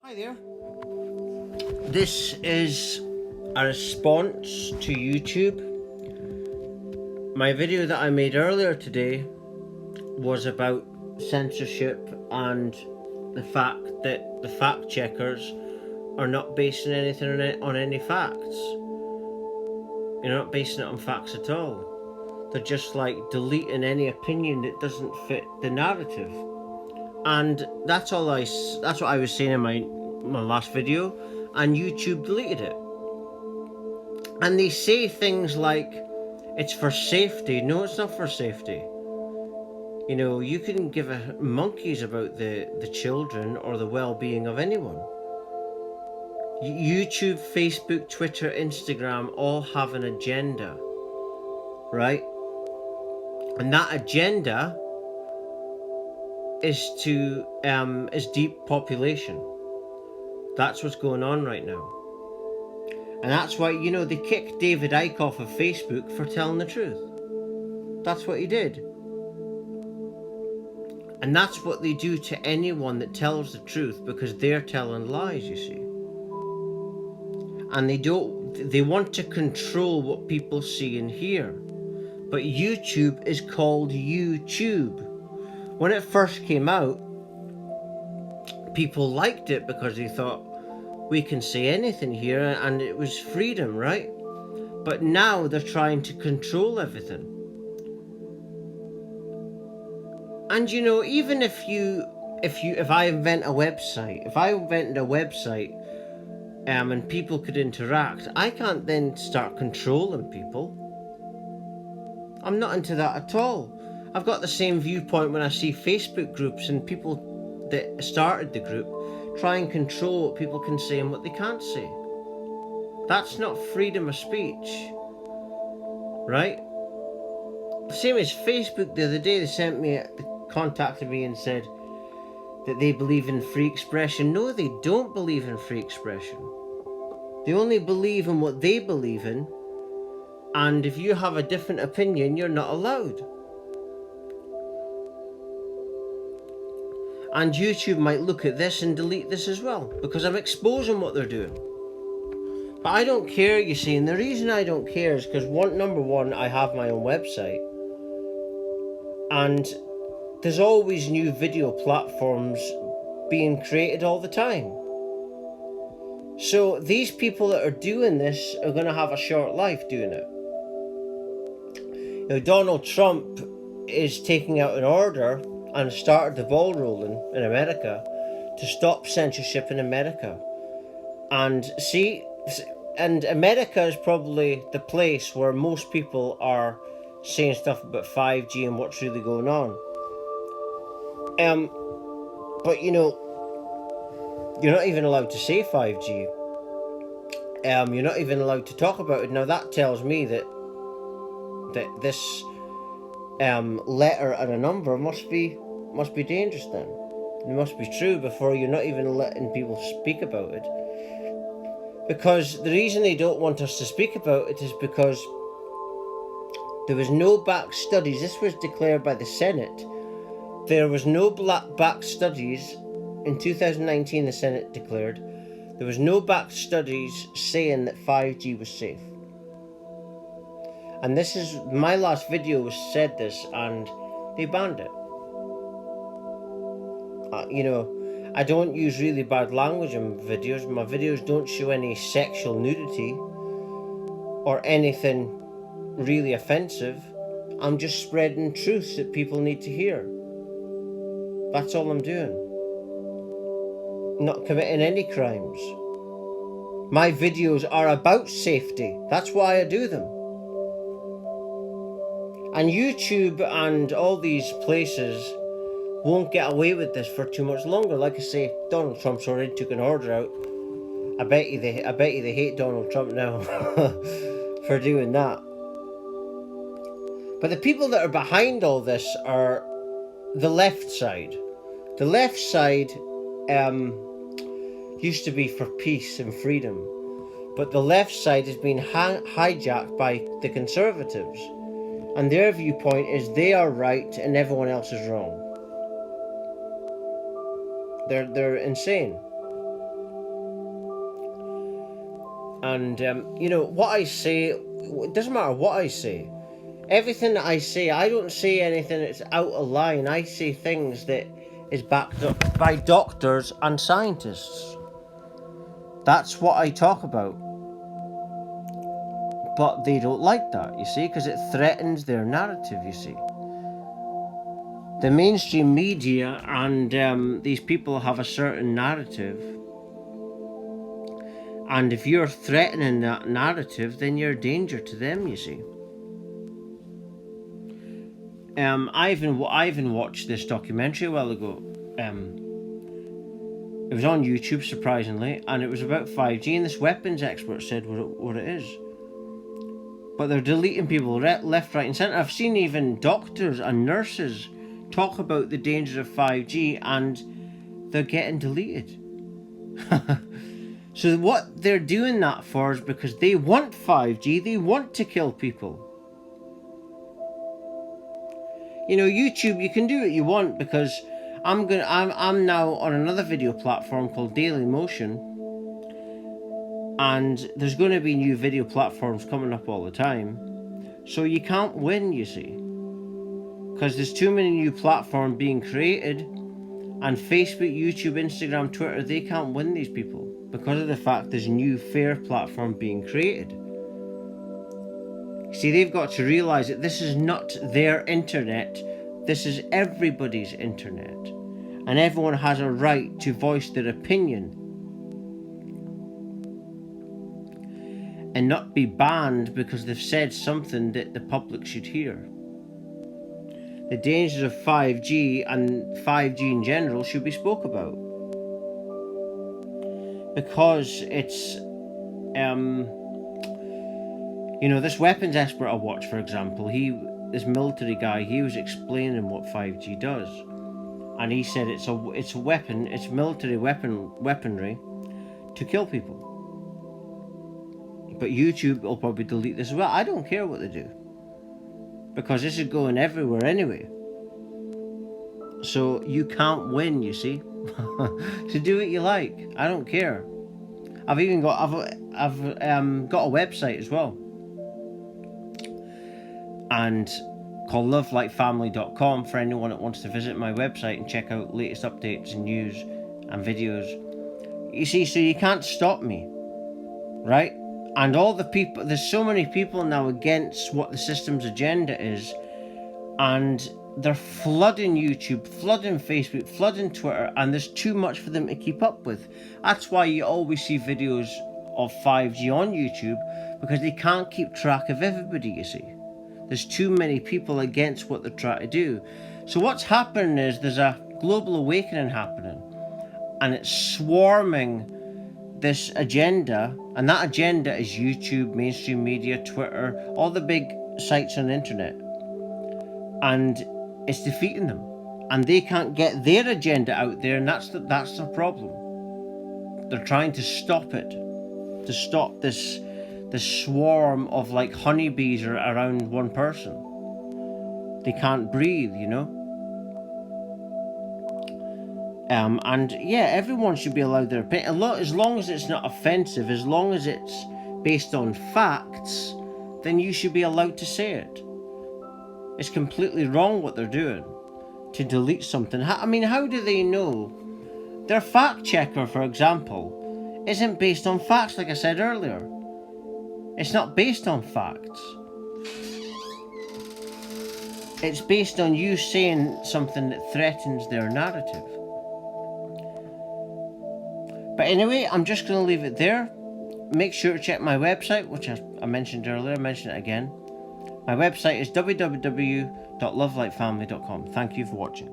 Hi there. This is a response to YouTube. My video that I made earlier today was about censorship and the fact that the fact checkers are not basing anything on any facts. You're not basing it on facts at all. They're just like deleting any opinion that doesn't fit the narrative. And that's what I was saying in my last video, and YouTube deleted it. And they say things like it's for safety. No, it's not for safety. You know, you can give a monkeys about the children or the well-being of anyone. YouTube, Facebook, Twitter, Instagram all have an agenda, right? And that agenda is deep population. That's what's going on right now. And that's why, you know, they kicked David Icke off of Facebook for telling the truth. That's what he did. And that's what they do to anyone that tells the truth, because they're telling lies, you see. And they want to control what people see and hear. But YouTube is called YouTube. When it first came out, people liked it because they thought, we can say anything here, and it was freedom, right? But now they're trying to control everything. And you know, even if I invented a website, and people could interact, I can't then start controlling people. I'm not into that at all. I've got the same viewpoint when I see Facebook groups and people that started the group try and control what people can say and what they can't say. That's not freedom of speech, right? The same as Facebook. The other day they contacted me and said that they believe in free expression. No, they don't believe in free expression. They only believe in what they believe in, and if you have a different opinion, you're not allowed. And YouTube might look at this and delete this as well, because I'm exposing what they're doing. But I don't care, you see, and the reason I don't care is because number one, I have my own website, and there's always new video platforms being created all the time. So these people that are doing this are going to have a short life doing it. You know, Donald Trump is taking out an order and started the ball rolling in America to stop censorship in America. And America is probably the place where most people are saying stuff about 5G and what's really going on. But you know, you're not even allowed to say 5G. You're not even allowed to talk about it. Now that tells me that this letter and a number must be dangerous then. It must be true before you're not even letting people speak about it. Because the reason they don't want us to speak about it is because there was no back studies. This was declared by the Senate. There was no back studies. In 2019, the Senate declared there was no back studies saying that 5G was safe. And this is my last video said this, and they banned it. You know, I don't use really bad language in videos. My videos don't show any sexual nudity or anything really offensive. I'm just spreading truths that people need to hear. That's all I'm doing. Not committing any crimes. My videos are about safety. That's why I do them. And YouTube and all these places won't get away with this for too much longer. Like I say, Donald Trump's already took an order out. I bet you they hate Donald Trump now for doing that. But the people that are behind all this are the left side. The left side used to be for peace and freedom, but the left side has been hijacked by the conservatives, and their viewpoint is they are right and everyone else is wrong. They're insane. And, you know, what I say, it doesn't matter what I say. Everything that I say, I don't say anything that's out of line. I say things that is backed up by doctors and scientists. That's what I talk about. But they don't like that, you see, because it threatens their narrative, you see. The mainstream media and these people have a certain narrative. And if you're threatening that narrative, then you're a danger to them, you see. I even watched this documentary a while ago. It was on YouTube, surprisingly, and it was about 5G, and this weapons expert said what it is. But they're deleting people left, right and centre. I've seen even doctors and nurses talk about the dangers of 5G, and they're getting deleted. So what they're doing that for is because they want 5G, they want to kill people. You know, YouTube, you can do what you want, because I'm now on another video platform called Dailymotion, and there's going to be new video platforms coming up all the time. So you can't win, you see, because there's too many new platforms being created, and Facebook, YouTube, Instagram, Twitter, they can't win these people because of the fact there's new fair platform being created. See, they've got to realise that this is not their internet, this is everybody's internet, and everyone has a right to voice their opinion and not be banned because they've said something that the public should hear. The dangers of 5G and 5G in general should be spoke about, because it's you know, this weapons expert I watched, for example, this military guy, he was explaining what 5G does, and he said it's a weapon, it's military weaponry to kill people. But YouTube will probably delete this as well. I don't care what they do, because this is going everywhere anyway. So you can't win, you see. So do what you like. I don't care. I've even got a website as well, and called lovelightfamily.com for anyone that wants to visit my website and check out latest updates and news and videos. You see, so you can't stop me, right? And all the people, there's so many people now against what the system's agenda is, and they're flooding YouTube, flooding Facebook, flooding Twitter, and there's too much for them to keep up with. That's why you always see videos of 5G on YouTube, because they can't keep track of everybody, you see. There's too many people against what they're trying to do. So what's happening is there's a global awakening happening, and it's swarming this agenda, and that agenda is YouTube, mainstream media, Twitter, all the big sites on the internet, and it's defeating them, and they can't get their agenda out there, and that's the problem. They're trying to stop it, to stop this swarm of like honeybees around one person. They can't breathe, you know. And yeah, everyone should be allowed their opinion, as long as it's not offensive, as long as it's based on facts, then you should be allowed to say it. It's completely wrong what they're doing to delete something. I mean, how do they know? Their fact checker, for example, isn't based on facts, like I said earlier. It's not based on facts. It's based on you saying something that threatens their narrative. But anyway, I'm just going to leave it there. Make sure to check my website, which I mentioned earlier. I mentioned it again. My website is www.lovelightfamily.com. Thank you for watching.